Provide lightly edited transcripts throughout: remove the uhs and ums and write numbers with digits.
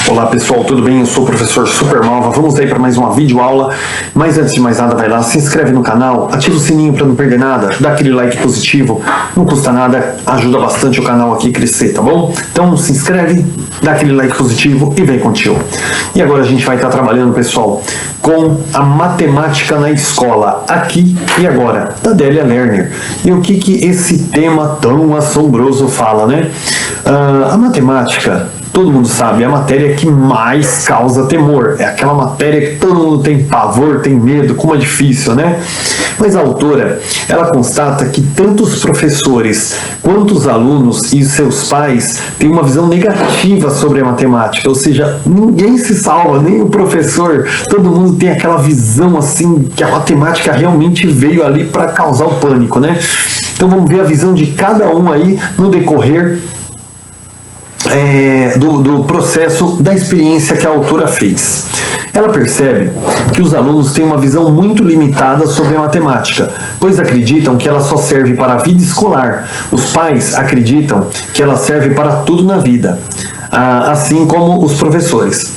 Olá pessoal, tudo bem? Eu sou o professor Supermalva. Vamos aí para mais uma videoaula. Mas antes de mais nada, vai lá, se inscreve no canal, ativa o sininho para não perder nada, dá aquele like positivo, não custa nada, ajuda bastante o canal aqui a crescer, tá bom? Então se inscreve, dá aquele like positivo e vem contigo. E agora a gente vai estar trabalhando, pessoal, com a matemática na escola, aqui e agora, da Delia Lerner. E o que esse tema tão assombroso fala, né? A matemática, todo mundo sabe, é a matéria que mais causa temor. É aquela matéria que todo mundo tem pavor, tem medo, como é difícil, né? Mas a autora, ela constata que tanto os professores quanto os alunos e seus pais têm uma visão negativa sobre a matemática. Ou seja, ninguém se salva, nem o professor. Todo mundo tem aquela visão assim, que a matemática realmente veio ali para causar o pânico, né? Então vamos ver a visão de cada um aí no decorrer do processo da experiência que a autora fez. Ela percebe que os alunos têm uma visão muito limitada sobre a matemática, pois acreditam que ela só serve para a vida escolar. Os pais acreditam que ela serve para tudo na vida, assim como os professores.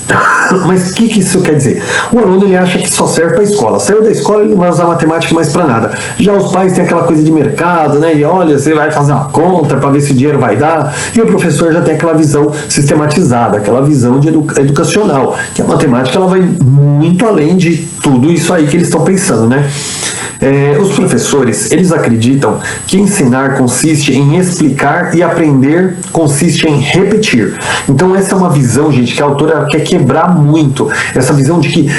Mas o que isso quer dizer? O aluno ele acha que só serve para a escola. Saiu da escola, ele não vai usar matemática mais para nada. Já os pais têm aquela coisa de mercado, né? E olha, você vai fazer uma conta para ver se o dinheiro vai dar. E o professor já tem aquela visão sistematizada, aquela visão de educacional, que a matemática ela vai muito além de tudo isso aí que eles estão pensando, né? Os professores, eles acreditam que ensinar consiste em explicar e aprender consiste em repetir. Então essa é uma visão, gente, que a autora quer quebrar muito. Essa visão de que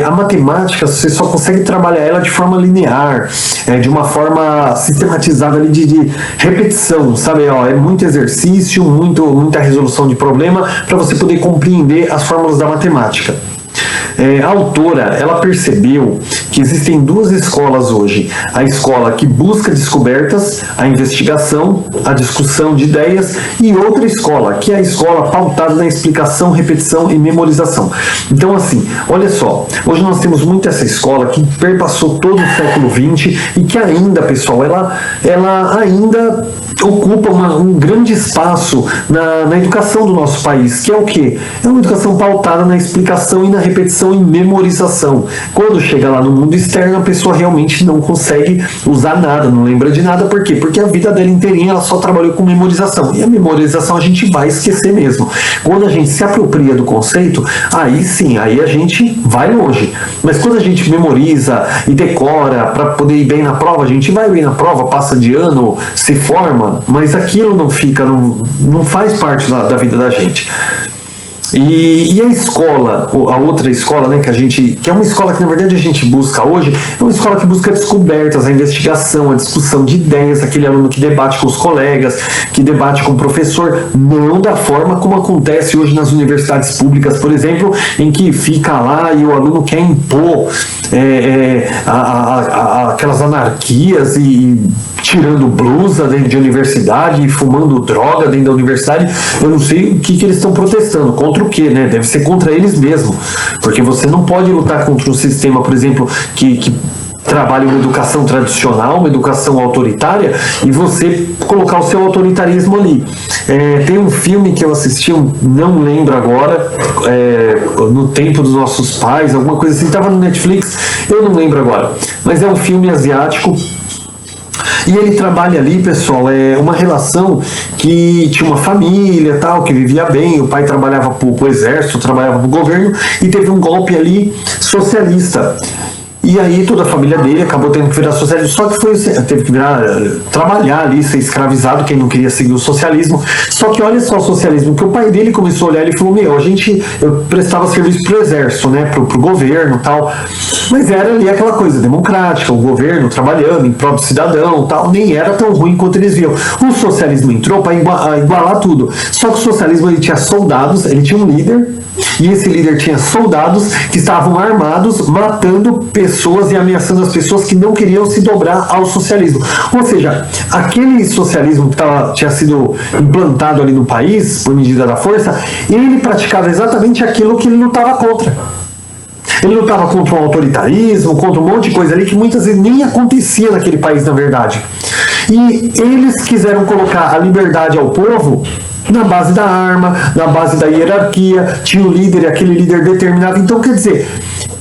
a matemática, você só consegue trabalhar ela de forma linear, de uma forma sistematizada ali de repetição, sabe? É muito exercício, muita resolução de problema para você poder compreender as fórmulas da matemática. A autora, ela percebeu que existem duas escolas hoje. A escola que busca descobertas, a investigação, a discussão de ideias, e outra escola, que é a escola pautada na explicação, repetição e memorização. Então, assim, olha só, hoje nós temos muito essa escola que perpassou todo o século XX e que ainda, pessoal, ela ainda ocupa um grande espaço na educação do nosso país, que é o quê? É uma educação pautada na explicação e na repetição e memorização. Quando chega lá no mundo externo, a pessoa realmente não consegue usar nada, não lembra de nada. Por quê? Porque a vida dela inteirinha ela só trabalhou com memorização. E a memorização a gente vai esquecer mesmo. Quando a gente se apropria do conceito, aí sim, aí a gente vai longe. Mas quando a gente memoriza e decora para poder ir bem na prova, a gente vai bem na prova, passa de ano, se forma, mas aquilo não fica, não faz parte da vida da gente. E a escola, a outra escola, né, que é uma escola que na verdade a gente busca hoje, é uma escola que busca descobertas, a investigação, a discussão de ideias, aquele aluno que debate com os colegas, que debate com o professor, não da forma como acontece hoje nas universidades públicas, por exemplo, em que fica lá e o aluno quer impor aquelas anarquias e tirando blusa dentro de universidade e fumando droga dentro da universidade. Eu não sei o que eles estão protestando, contra o que, né? Deve ser contra eles mesmo, porque você não pode lutar contra um sistema, por exemplo, que trabalha uma educação tradicional, uma educação autoritária, e você colocar o seu autoritarismo ali. Tem um filme que eu assisti, não lembro agora, no tempo dos nossos pais, alguma coisa assim, estava no Netflix, eu não lembro agora, mas é um filme asiático. E ele trabalha ali, pessoal, uma relação que tinha uma família, tal, que vivia bem, o pai trabalhava para o exército, trabalhava para o governo, e teve um golpe ali socialista. E aí toda a família dele acabou tendo que virar socialista, só que teve que trabalhar ali, ser escravizado, quem não queria seguir o socialismo. Só que olha só o socialismo, que o pai dele começou a olhar, ele falou, eu prestava serviço pro exército, né, pro governo e tal, mas era ali aquela coisa democrática, o governo trabalhando em prol do cidadão tal, nem era tão ruim quanto eles viam. O socialismo entrou para igualar tudo, só que o socialismo ele tinha soldados, ele tinha um líder, e esse líder tinha soldados que estavam armados, matando pessoas e ameaçando as pessoas que não queriam se dobrar ao socialismo. Ou seja, aquele socialismo que tinha sido implantado ali no país, por medida da força, ele praticava exatamente aquilo que ele lutava contra. Ele lutava contra o autoritarismo, contra um monte de coisa ali que muitas vezes nem acontecia naquele país, na verdade. E eles quiseram colocar a liberdade ao povo na base da arma, na base da hierarquia, tinha o líder e aquele líder determinava. Então, quer dizer,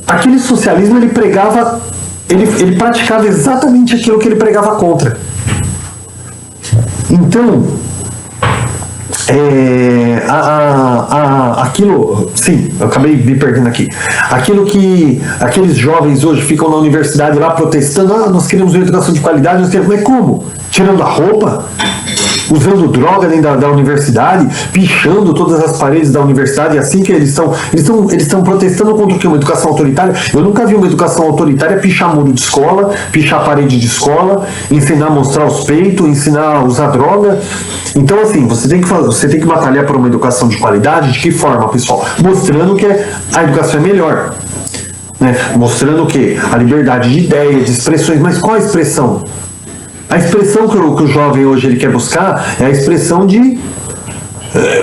aquele socialismo ele pregava, ele praticava exatamente aquilo que ele pregava contra. Então, aquilo, sim, eu acabei me perdendo aqui. Aquilo que aqueles jovens hoje ficam na universidade lá protestando, nós queremos uma educação de qualidade, nós queremos, mas como? Tirando a roupa? Usando droga dentro da universidade, pichando todas as paredes da universidade, assim que eles estão protestando contra o quê? Uma educação autoritária? Eu nunca vi uma educação autoritária pichar muro de escola, pichar parede de escola, ensinar a mostrar os peitos, ensinar a usar droga. Então, assim, você tem que batalhar por uma educação de qualidade. De que forma, pessoal? Mostrando que a educação é melhor, né? Mostrando que a liberdade de ideias, de expressões, mas qual a expressão? A expressão que o jovem hoje ele quer buscar é a expressão de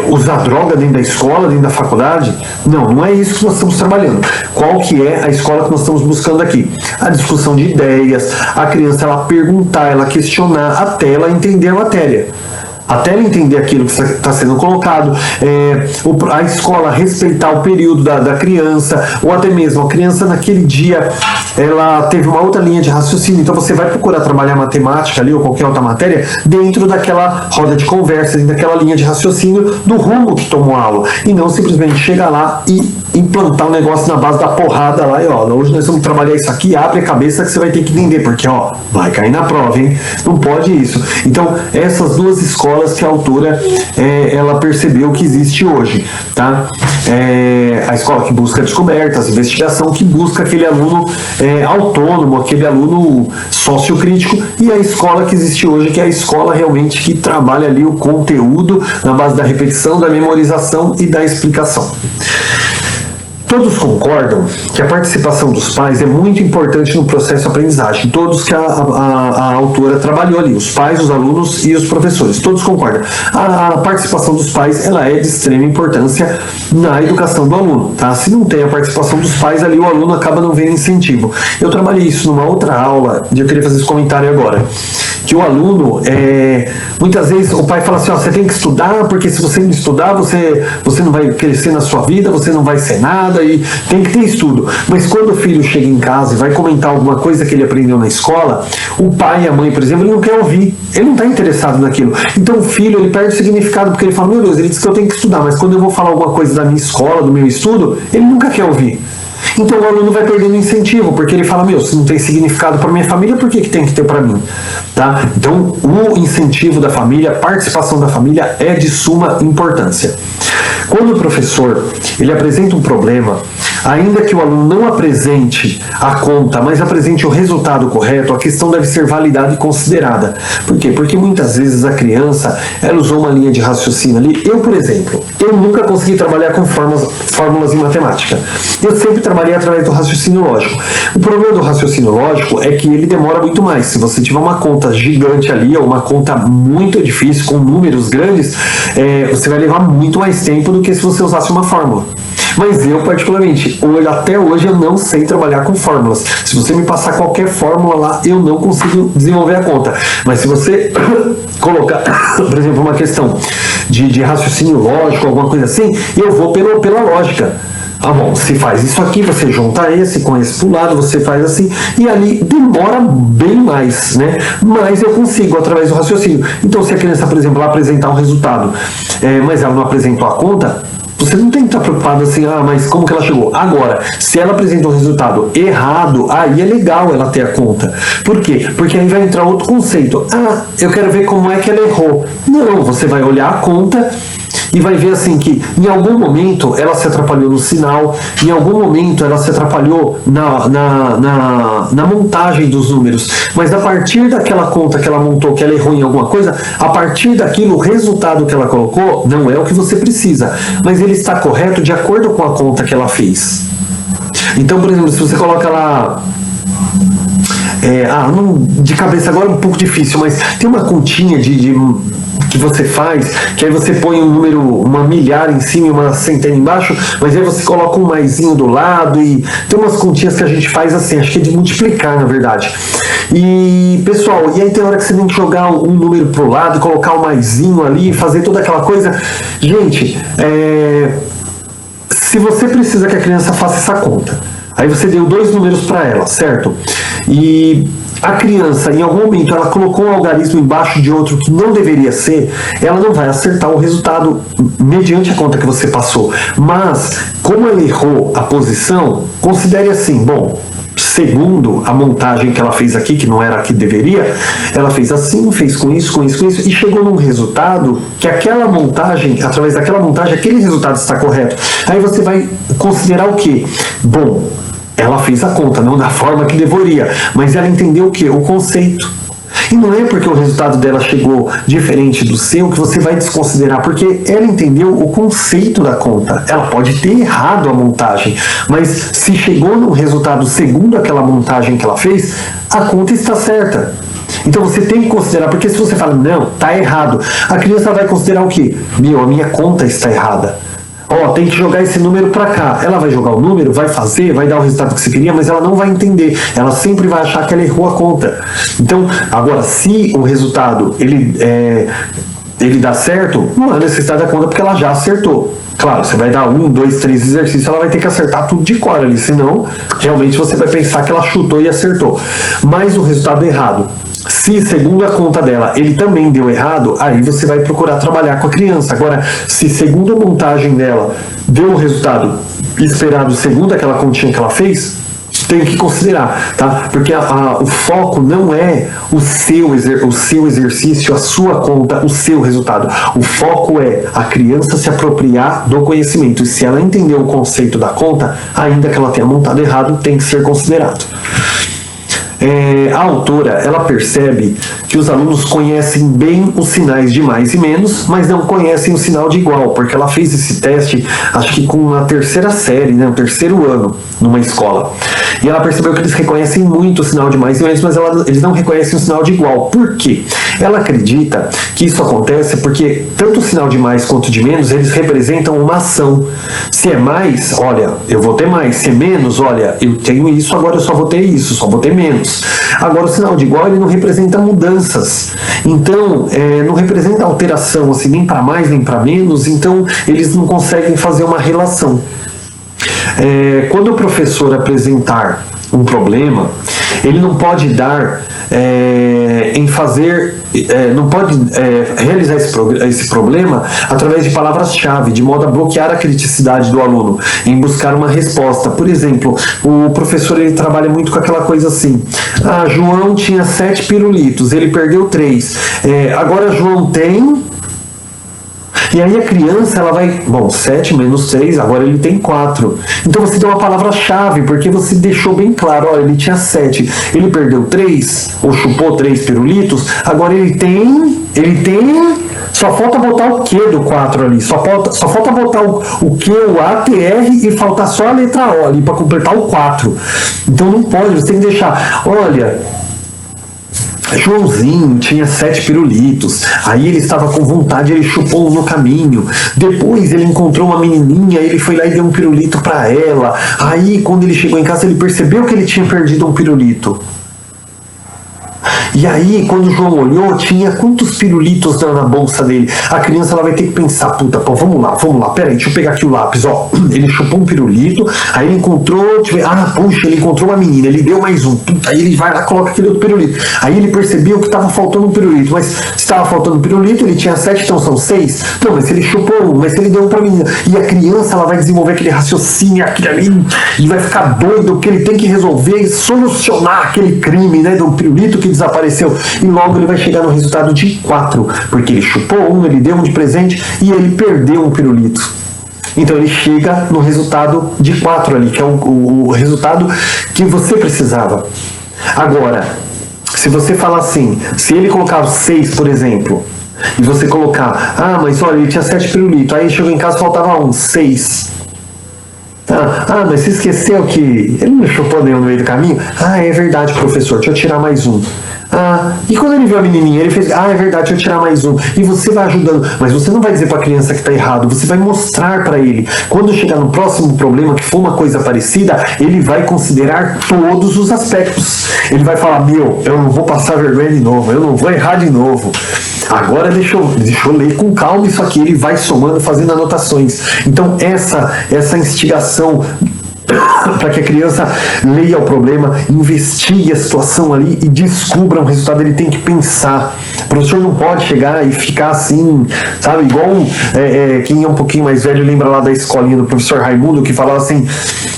usar droga dentro da escola, dentro da faculdade. Não é isso que nós estamos trabalhando. Qual que é a escola que nós estamos buscando aqui? A discussão de ideias, a criança ela perguntar, ela questionar, até ela entender a matéria. Até ela entender aquilo que está sendo colocado, a escola respeitar o período da criança, ou até mesmo a criança naquele dia ela teve uma outra linha de raciocínio, então você vai procurar trabalhar matemática ali ou qualquer outra matéria dentro daquela roda de conversa, dentro daquela linha de raciocínio do rumo que tomou a aula, e não simplesmente chegar lá e implantar um negócio na base da porrada lá e hoje nós vamos trabalhar isso aqui, abre a cabeça que você vai ter que entender, porque vai cair na prova, hein? Não pode isso. Então, essas duas escolas que a autora ela percebeu que existe hoje, tá? A escola que busca descobertas, investigação, que busca aquele aluno autônomo, aquele aluno sociocrítico, e a escola que existe hoje, que é a escola realmente que trabalha ali o conteúdo na base da repetição, da memorização e da explicação. Todos concordam que a participação dos pais é muito importante no processo de aprendizagem. Todos que a autora trabalhou ali, os pais, os alunos e os professores, todos concordam. A participação dos pais ela é de extrema importância na educação do aluno. Tá? Se não tem a participação dos pais ali, o aluno acaba não vendo incentivo. Eu trabalhei isso numa outra aula, e eu queria fazer esse comentário agora. Que o aluno, muitas vezes o pai fala assim, você tem que estudar, porque se você não estudar, você não vai crescer na sua vida, você não vai ser nada, e tem que ter estudo. Mas quando o filho chega em casa e vai comentar alguma coisa que ele aprendeu na escola, o pai e a mãe, por exemplo, ele não quer ouvir, ele não está interessado naquilo. Então o filho, ele perde o significado, porque ele fala, meu Deus, ele disse que eu tenho que estudar, mas quando eu vou falar alguma coisa da minha escola, do meu estudo, ele nunca quer ouvir. Então o aluno vai perdendo incentivo, porque ele fala, se não tem significado para minha família, por que tem que ter para mim? Tá? Então o incentivo da família, a participação da família é de suma importância. Quando o professor ele apresenta um problema, ainda que o aluno não apresente a conta, mas apresente o resultado correto, a questão deve ser validada e considerada. Por quê? Porque muitas vezes a criança ela usou uma linha de raciocínio ali. Eu, por exemplo, eu nunca consegui trabalhar com fórmulas em matemática. Eu sempre trabalhei através do raciocínio lógico. O problema do raciocínio lógico é que ele demora muito mais. Se você tiver uma conta gigante ali, ou uma conta muito difícil, com números grandes, você vai levar muito mais tempo do que se você usasse uma fórmula. Mas eu, particularmente, até hoje eu não sei trabalhar com fórmulas. Se você me passar qualquer fórmula lá, eu não consigo desenvolver a conta. Mas se você colocar, por exemplo, uma questão de raciocínio lógico, alguma coisa assim, eu vou pela lógica. Se faz isso aqui, você junta esse com esse pro lado, você faz assim, e ali demora bem mais, né? Mas eu consigo através do raciocínio. Então, se a criança, por exemplo, ela apresentar um resultado, mas ela não apresentou a conta, você não tem que estar preocupado assim, mas como que ela chegou? Agora, se ela apresenta um resultado errado, aí é legal ela ter a conta. Por quê? Porque aí vai entrar outro conceito. Eu quero ver como é que ela errou. Não, você vai olhar a conta e vai ver assim que em algum momento ela se atrapalhou no sinal, em algum momento ela se atrapalhou na montagem dos números, mas a partir daquela conta que ela montou, que ela errou em alguma coisa, a partir daquilo, o resultado que ela colocou não é o que você precisa, mas ele está correto de acordo com a conta que ela fez. Então, por exemplo, se você coloca lá de cabeça agora é um pouco difícil, mas tem uma continha que você faz, que aí você põe um número, uma milhar em cima e uma centena embaixo, mas aí você coloca um maisinho do lado e tem umas continhas que a gente faz assim, acho que é de multiplicar, na verdade. E, pessoal, e aí tem hora que você tem que jogar um número pro lado, colocar um maisinho ali, fazer toda aquela coisa. Gente, se você precisa que a criança faça essa conta, aí você deu 2 números para ela, certo? E a criança, em algum momento, ela colocou um algarismo embaixo de outro que não deveria ser, ela não vai acertar o resultado mediante a conta que você passou. Mas, como ela errou a posição, considere assim, bom, segundo a montagem que ela fez aqui, que não era a que deveria, ela fez assim, fez com isso, e chegou num resultado que aquela montagem, através daquela montagem, aquele resultado está correto. Aí você vai considerar o quê? Bom, ela fez a conta, não da forma que deveria, mas ela entendeu o quê? O conceito. E não é porque o resultado dela chegou diferente do seu que você vai desconsiderar, porque ela entendeu o conceito da conta. Ela pode ter errado a montagem, mas se chegou num resultado segundo aquela montagem que ela fez, a conta está certa. Então você tem que considerar, porque se você fala, não, está errado, a criança vai considerar o quê? A minha conta está errada. Tem que jogar esse número para cá. Ela vai jogar o número, vai fazer, vai dar o resultado que você queria, mas ela não vai entender. Ela sempre vai achar que ela errou a conta. Então, agora, se o resultado ele dá certo, não há necessidade da conta porque ela já acertou. Claro, você vai dar 1, 2, 3 exercícios, ela vai ter que acertar tudo de cor ali, senão realmente você vai pensar que ela chutou e acertou. Mas o resultado é errado. Se, segundo a conta dela, ele também deu errado, aí você vai procurar trabalhar com a criança. Agora, se segundo a montagem dela deu o resultado esperado segundo aquela continha que ela fez, tem que considerar, tá? Porque o foco não é o seu exercício, a sua conta, o seu resultado. O foco é a criança se apropriar do conhecimento. E se ela entendeu o conceito da conta, ainda que ela tenha montado errado, tem que ser considerado. A autora, ela percebe que os alunos conhecem bem os sinais de mais e menos, mas não conhecem o sinal de igual, porque ela fez esse teste, acho que com a 3ª série, né, o 3º ano, numa escola. E ela percebeu que eles reconhecem muito o sinal de mais e menos, mas eles não reconhecem o sinal de igual. Por quê? Ela acredita que isso acontece porque tanto o sinal de mais quanto de menos, eles representam uma ação. Se é mais, olha, eu vou ter mais. Se é menos, olha, eu tenho isso, agora eu só vou ter isso, só vou ter menos. Agora, o sinal de igual, ele não representa mudanças. Então, não representa alteração, assim, nem para mais, nem para menos. Então, eles não conseguem fazer uma relação. Quando o professor apresentar um problema, ele não pode dar não pode realizar esse problema através de palavras-chave, de modo a bloquear a criticidade do aluno em buscar uma resposta. Por exemplo, o professor ele trabalha muito com aquela coisa assim: João tinha 7 pirulitos, ele perdeu 3. Agora João tem... E aí a criança, ela vai... 7 menos 3, agora ele tem 4. Então você deu uma palavra-chave, porque você deixou bem claro, olha, ele tinha 7, ele perdeu 3, ou chupou 3 pirulitos, agora ele tem... Só falta botar o Q do 4 ali, só falta botar o Q, o A, T, R, e faltar só a letra O ali, para completar o 4. Então não pode, você tem que deixar, olha... Joãozinho tinha 7 pirulitos, aí ele estava com vontade, ele chupou no caminho, depois ele encontrou uma menininha, ele foi lá e deu um pirulito para ela, aí quando ele chegou em casa ele percebeu que ele tinha perdido um pirulito. E aí, quando o João olhou, tinha quantos pirulitos na bolsa dele? A criança ela vai ter que pensar, puta, pô, vamos lá, peraí, deixa eu pegar aqui o lápis, ó. Ele chupou um pirulito, aí ele encontrou, puxa, ele encontrou uma menina, ele deu mais um, puta, aí ele vai lá e coloca aquele outro pirulito. Aí ele percebeu que estava faltando um pirulito, mas se estava faltando um pirulito, ele tinha 7, então são 6. Não, mas se ele chupou um, mas se ele deu um pra menina. E a criança, ela vai desenvolver aquele raciocínio, aquele ali, e vai ficar doido, porque ele tem que resolver e solucionar aquele crime, né, do pirulito que desapareceu. E logo ele vai chegar no resultado de 4, porque ele chupou um, ele deu um de presente e ele perdeu um pirulito. Então ele chega no resultado de 4 ali, que é o resultado que você precisava. Agora, se você falar assim, se ele colocar 6, por exemplo, e você colocar, mas olha, ele tinha 7 pirulitos, aí chegou em casa, faltava 1, 6. Mas você esqueceu que ele não chupou nenhum no meio do caminho? É verdade, professor, deixa eu tirar mais um. E quando ele viu a menininha, ele fez, é verdade, deixa eu tirar mais um. E você vai ajudando, mas você não vai dizer para a criança que está errado, você vai mostrar para ele. Quando chegar no próximo problema, que for uma coisa parecida, ele vai considerar todos os aspectos. Ele vai falar, eu não vou passar vergonha de novo, eu não vou errar de novo. Agora deixa eu ler com calma isso aqui. Ele vai somando, fazendo anotações. Então essa instigação para que a criança leia o problema, investigue a situação ali e descubra um resultado. Ele tem que pensar. O professor não pode chegar e ficar assim, sabe, igual quem é um pouquinho mais velho lembra lá da escolinha do professor Raimundo, que falava assim,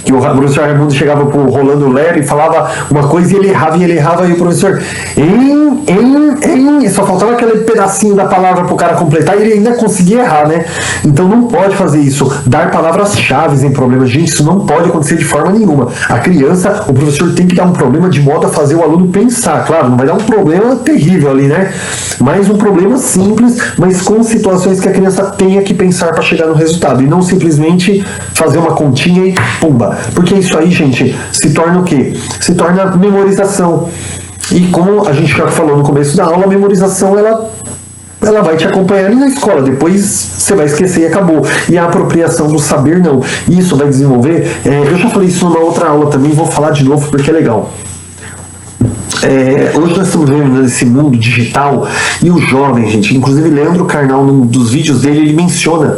que o professor Raimundo chegava pro Rolando Lero e falava uma coisa e ele errava, e o professor só faltava aquele pedacinho da palavra pro cara completar e ele ainda conseguia errar, né? Então não pode fazer isso, dar palavras-chave em problemas. Gente, isso não pode acontecer de forma nenhuma. A criança, o professor tem que dar um problema de modo a fazer o aluno pensar. Claro, não vai dar um problema terrível ali, né? Mas um problema simples, mas com situações que a criança tenha que pensar para chegar no resultado, e não simplesmente fazer uma continha e pumba. Porque isso aí, gente, se torna o quê? Se torna memorização. E como a gente já falou no começo da aula, a memorização, ela vai te acompanhar ali na escola, depois você vai esquecer e acabou. E a apropriação do saber, não. Isso vai desenvolver, eu já falei isso numa outra aula também, vou falar de novo porque é legal. Hoje nós estamos vivendo nesse mundo digital, e o jovem, gente, inclusive Leandro Carnal, num dos vídeos dele, ele menciona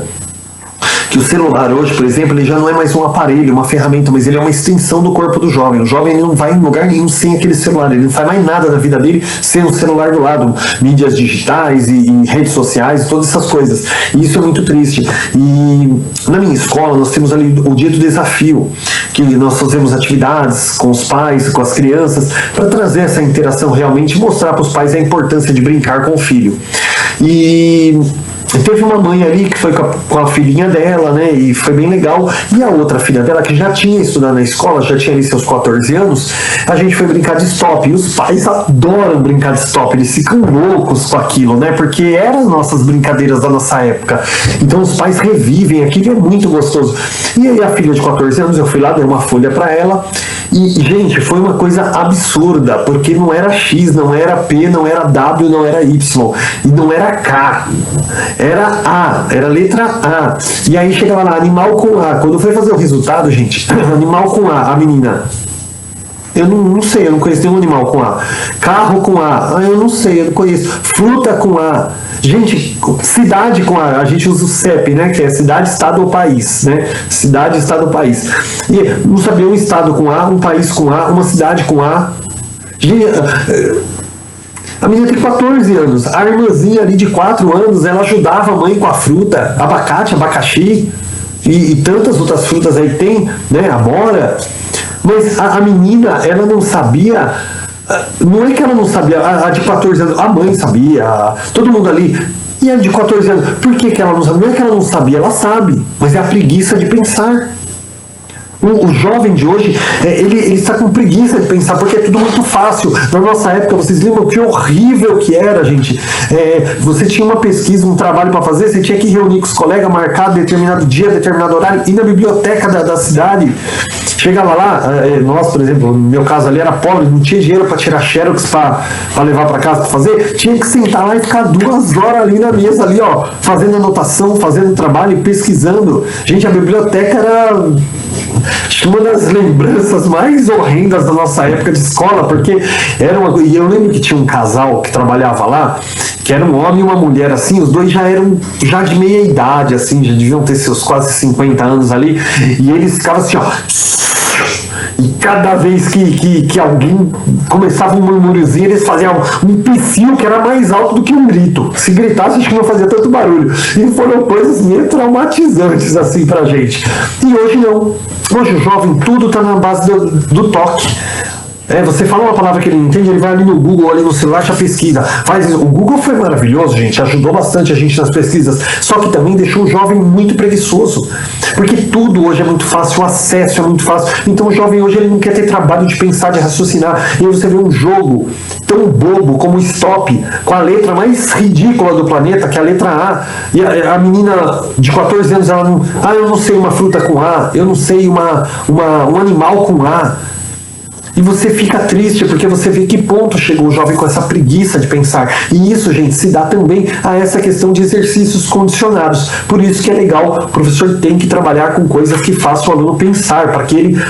que o celular hoje, por exemplo, ele já não é mais um aparelho, uma ferramenta, mas ele é uma extensão do corpo do jovem. O jovem, ele não vai em lugar nenhum sem aquele celular, ele não faz mais nada da vida dele sem o celular do lado, mídias digitais e redes sociais, todas essas coisas. E isso é muito triste. E na minha escola nós temos ali o dia do desafio, que nós fazemos atividades com os pais, com as crianças, para trazer essa interação realmente e mostrar para os pais a importância de brincar com o filho. E teve uma mãe ali que foi com a filhinha dela, né, e foi bem legal, e a outra filha dela, que já tinha estudado na escola, já tinha ali seus 14 anos, a gente foi brincar de stop, e os pais adoram brincar de stop, eles ficam loucos com aquilo, né, porque eram as nossas brincadeiras da nossa época, então os pais revivem aquilo, é muito gostoso. E aí a filha de 14 anos, eu fui lá, dei uma folha para ela, e, gente, foi uma coisa absurda, porque não era X, não era P, não era W, não era Y, e não era K, era A, era letra A. E aí chegava lá, animal com A. Quando foi fazer o resultado, gente, animal com A, a menina, eu não sei, eu não conheço nenhum animal com A. Carro com A, eu não sei, eu não conheço. Fruta com A. Gente, cidade com A, a gente usa o CEP, né, que é cidade, estado ou país, né, cidade, estado ou país. E não sabia um estado com A, um país com A, uma cidade com A. Gente, a menina tem 14 anos, a irmãzinha ali de 4 anos, ela ajudava a mãe com a fruta, abacate, abacaxi e tantas outras frutas aí tem, né, amora. Mas a menina, ela não sabia, não é que ela não sabia, a de 14 anos, a mãe sabia, todo mundo ali. E a de 14 anos, por que ela não sabia? Não é que ela não sabia, ela sabe, mas é a preguiça de pensar. O jovem de hoje, ele está com preguiça de pensar, porque é tudo muito fácil. Na nossa época, vocês lembram que horrível que era, gente? Você tinha uma pesquisa, um trabalho para fazer, você tinha que reunir com os colegas, marcar determinado dia, determinado horário, ir na biblioteca da cidade. Chegava lá, nós, por exemplo, no meu caso ali era pobre, não tinha dinheiro para tirar xerox para levar para casa para fazer, tinha que sentar lá e ficar 2 horas ali na mesa, ali, ó, fazendo anotação, fazendo trabalho e pesquisando. Gente, a biblioteca era uma das lembranças mais horrendas da nossa época de escola, porque era uma... E eu lembro que tinha um casal que trabalhava lá, que era um homem e uma mulher, assim, os dois já eram de meia idade, assim, já deviam ter seus quase 50 anos ali, e eles ficavam assim, ó, e cada vez que alguém começava um murmúriozinho, eles faziam um psiu que era mais alto do que um grito. Se gritasse, acho que não fazia tanto barulho. E foram coisas meio traumatizantes, assim, pra gente. E hoje não. Hoje o jovem, tudo tá na base do toque. Você fala uma palavra que ele não entende, ele vai ali no Google, ali no celular, já pesquisa. Faz isso. O Google foi maravilhoso, gente, ajudou bastante a gente nas pesquisas, só que também deixou o jovem muito preguiçoso, porque tudo hoje é muito fácil, o acesso é muito fácil, então o jovem hoje ele não quer ter trabalho de pensar, de raciocinar, e aí você vê um jogo tão bobo como o Stop, com a letra mais ridícula do planeta, que é a letra A, e a menina de 14 anos, ela não, eu não sei uma fruta com A, eu não sei um animal com A. E você fica triste porque você vê que ponto chegou o jovem com essa preguiça de pensar. E isso, gente, se dá também a essa questão de exercícios condicionados. Por isso que é legal, o professor tem que trabalhar com coisas que façam o aluno pensar, para que ele,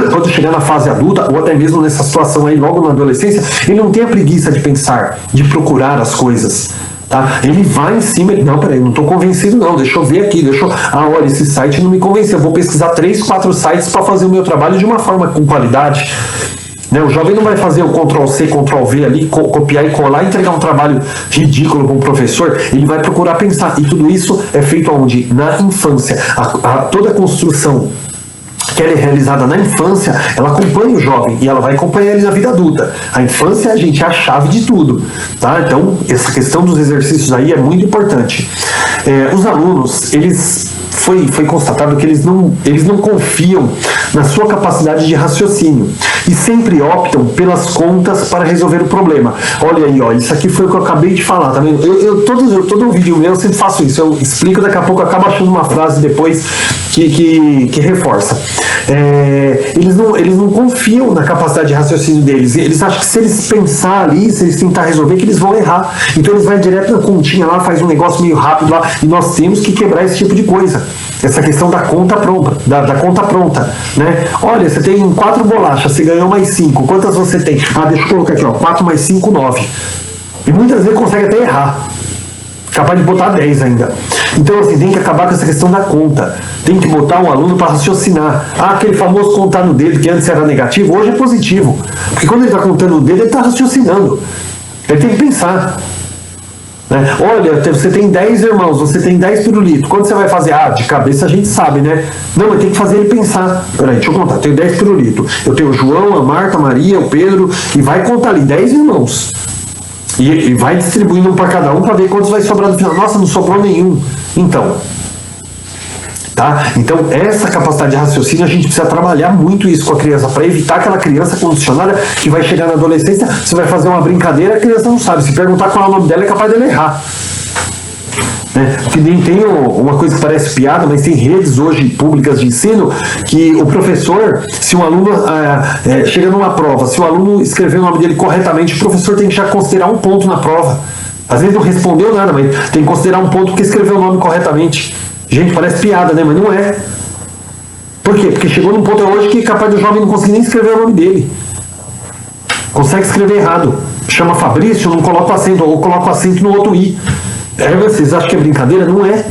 quando chegar na fase adulta, ou até mesmo nessa situação aí, logo na adolescência, ele não tenha preguiça de pensar, de procurar as coisas. Tá? Ele vai em cima, não, peraí, não estou convencido não, deixa eu ver aqui, olha, esse site não me convenceu, eu vou pesquisar 3, 4 sites para fazer o meu trabalho de uma forma com qualidade. Né? O jovem não vai fazer o Ctrl+C, Ctrl+V ali, copiar e colar e entregar um trabalho ridículo para um professor, ele vai procurar pensar, e tudo isso é feito onde? Na infância. Toda a construção que ela é realizada na infância, ela acompanha o jovem e ela vai acompanhar ele na vida adulta. A infância, gente, é a chave de tudo, tá? Então, essa questão dos exercícios aí é muito importante. Os alunos, foi constatado que eles não confiam na sua capacidade de raciocínio e sempre optam pelas contas para resolver o problema. Olha aí, ó, isso aqui foi o que eu acabei de falar, tá vendo? Todo vídeo meu eu sempre faço isso, eu explico, daqui a pouco eu acabo achando uma frase depois que reforça. Eles não confiam na capacidade de raciocínio deles. Eles acham que se eles pensar ali, se eles tentar resolver, que eles vão errar. Então eles vão direto na continha lá, faz um negócio meio rápido lá, e nós temos que quebrar esse tipo de coisa. Essa questão da conta pronta, da conta pronta, né? Olha, você tem 4 bolachas, você ganhou mais 5. Quantas você tem? Deixa eu colocar aqui, ó, 4 mais 5, 9. E muitas vezes consegue até errar. Capaz de botar 10 ainda. Então, assim, tem que acabar com essa questão da conta. Tem que botar um aluno para raciocinar. Aquele famoso contar no dedo, que antes era negativo, hoje é positivo. Porque quando ele está contando no dedo, ele está raciocinando. Ele tem que pensar. Né? Olha, você tem 10 irmãos, você tem 10 pirulitos. Quando você vai fazer? De cabeça a gente sabe, né? Não, mas tem que fazer ele pensar. Peraí, deixa eu contar. Eu tenho 10 pirulitos. Eu tenho o João, a Marta, a Maria, o Pedro. E vai contar ali 10 irmãos. E vai distribuindo um para cada um para ver quantos vai sobrar no final. Nossa, não sobrou nenhum. Então, tá? Então, essa capacidade de raciocínio, a gente precisa trabalhar muito isso com a criança, para evitar aquela criança condicionada que vai chegar na adolescência, você vai fazer uma brincadeira, a criança não sabe. Se perguntar qual é o nome dela, é capaz dela errar. Né? Que nem tem uma coisa que parece piada, mas tem redes hoje públicas de ensino que o professor, se um aluno chega numa prova, se o aluno escrever o nome dele corretamente, o professor tem que já considerar um ponto na prova. Às vezes não respondeu nada, mas tem que considerar um ponto porque escreveu o nome corretamente. Gente, parece piada, né? Mas não é. Por quê? Porque chegou num ponto hoje que é capaz do jovem não conseguir nem escrever o nome dele. Consegue escrever errado. Chama Fabrício, não coloca o acento, ou coloca o acento no outro i. Vocês acham que é brincadeira? Não é.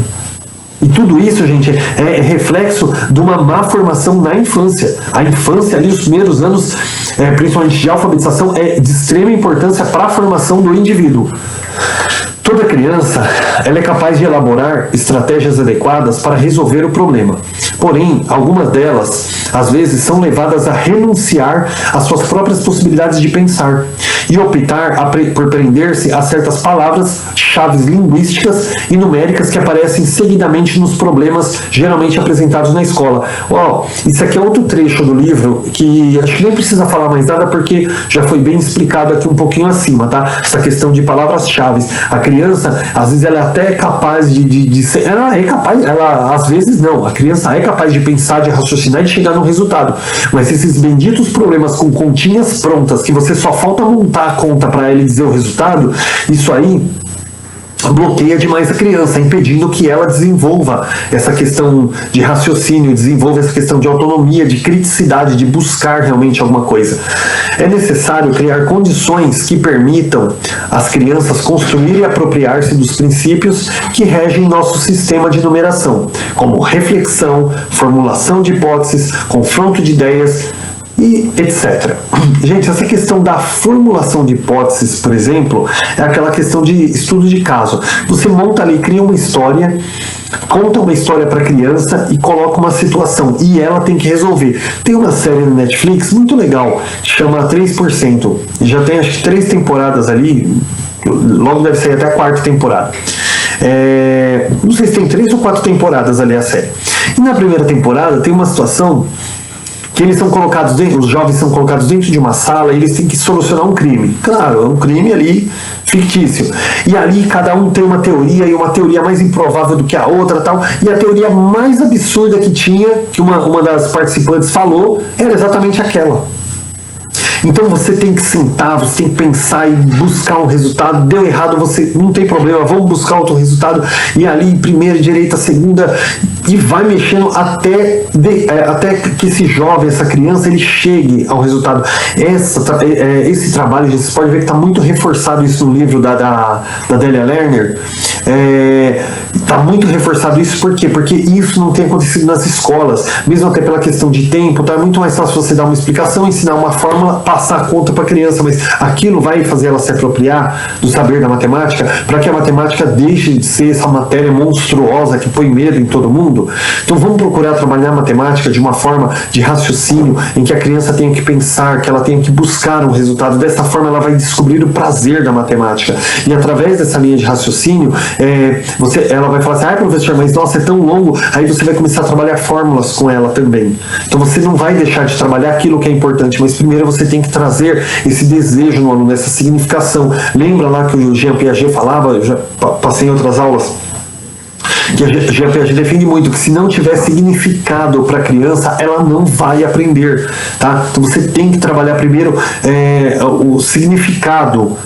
E tudo isso, gente, é reflexo de uma má formação na infância. A infância ali, os primeiros anos, principalmente de alfabetização, é de extrema importância para a formação do indivíduo. Toda criança, ela é capaz de elaborar estratégias adequadas para resolver o problema. Porém, algumas delas, às vezes, são levadas a renunciar às suas próprias possibilidades de pensar e optar por prender-se a certas palavras-chave linguísticas e numéricas que aparecem seguidamente nos problemas geralmente apresentados na escola. Isso aqui é outro trecho do livro que acho que nem precisa falar mais nada porque já foi bem explicado aqui um pouquinho acima, tá? Essa questão de palavras-chave. A criança, às vezes, ela é até capaz de ser... Ela é capaz, às vezes não. A criança é capaz de pensar, de raciocinar e de chegar no resultado. Mas esses benditos problemas com continhas prontas, que você só falta montar a conta para ele dizer o resultado, isso aí bloqueia demais a criança, impedindo que ela desenvolva essa questão de raciocínio, desenvolva essa questão de autonomia, de criticidade, de buscar realmente alguma coisa. É necessário criar condições que permitam às crianças construir e apropriar-se dos princípios que regem nosso sistema de numeração, como reflexão, formulação de hipóteses, confronto de ideias, e etc. Gente, essa questão da formulação de hipóteses, por exemplo, é aquela questão de estudo de caso. Você monta ali, cria uma história, conta uma história para a criança e coloca uma situação, e ela tem que resolver. Tem uma série no Netflix muito legal, que chama 3%, já tem acho que 3 temporadas ali, logo deve sair até a 4ª temporada. Não sei se tem 3 ou 4 temporadas ali a série. E na primeira temporada tem uma situação que eles são colocados dentro, os jovens são colocados dentro de uma sala e eles têm que solucionar um crime. Claro, é um crime ali fictício. E ali cada um tem uma teoria, e uma teoria mais improvável do que a outra, tal. E a teoria mais absurda que tinha, que uma das participantes falou, era exatamente aquela. Então você tem que sentar, você tem que pensar e buscar um resultado. Deu errado, você não tem problema, vamos buscar outro resultado. E ali, primeira, direita, segunda, e vai mexendo até que esse jovem, essa criança, ele chegue ao resultado. Esse trabalho, gente, você pode ver que está muito reforçado isso no livro da Delia Lerner. Está muito reforçado isso, por quê? Porque isso não tem acontecido nas escolas, mesmo até pela questão de tempo. Tá muito mais fácil você dar uma explicação, ensinar uma fórmula, passar a conta para a criança, mas aquilo vai fazer ela se apropriar do saber da matemática, para que a matemática deixe de ser essa matéria monstruosa que põe medo em todo mundo. Então vamos procurar trabalhar a matemática de uma forma de raciocínio, em que a criança tenha que pensar, que ela tenha que buscar um resultado. Dessa forma ela vai descobrir o prazer da matemática, e através dessa linha de raciocínio ela vai falar assim: professor, mas nossa, é tão longo. Aí você vai começar a trabalhar fórmulas com ela também. Então você não vai deixar de trabalhar aquilo que é importante, mas primeiro você tem que trazer esse desejo no aluno, essa significação. Lembra lá que o Jean Piaget falava, eu já passei em outras aulas, que a Jean Piaget defende muito que se não tiver significado para a criança, ela não vai aprender, tá? Então você tem que trabalhar primeiro o significado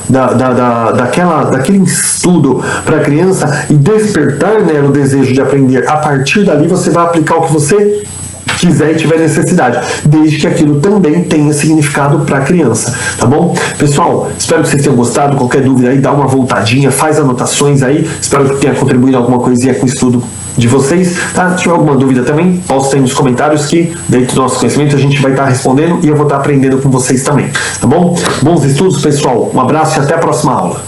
daquele estudo para a criança e despertar nela o desejo de aprender. A partir dali você vai aplicar o que você quiser e tiver necessidade, desde que aquilo também tenha significado para a criança, tá bom? Pessoal, espero que vocês tenham gostado. Qualquer dúvida aí, dá uma voltadinha, faz anotações aí. Espero que tenha contribuído alguma coisinha com o estudo de vocês, tá? Se tiver alguma dúvida também, posta aí nos comentários, que dentro do nosso conhecimento a gente vai estar respondendo e eu vou estar aprendendo com vocês também, tá bom? Bons estudos, pessoal. Um abraço e até a próxima aula.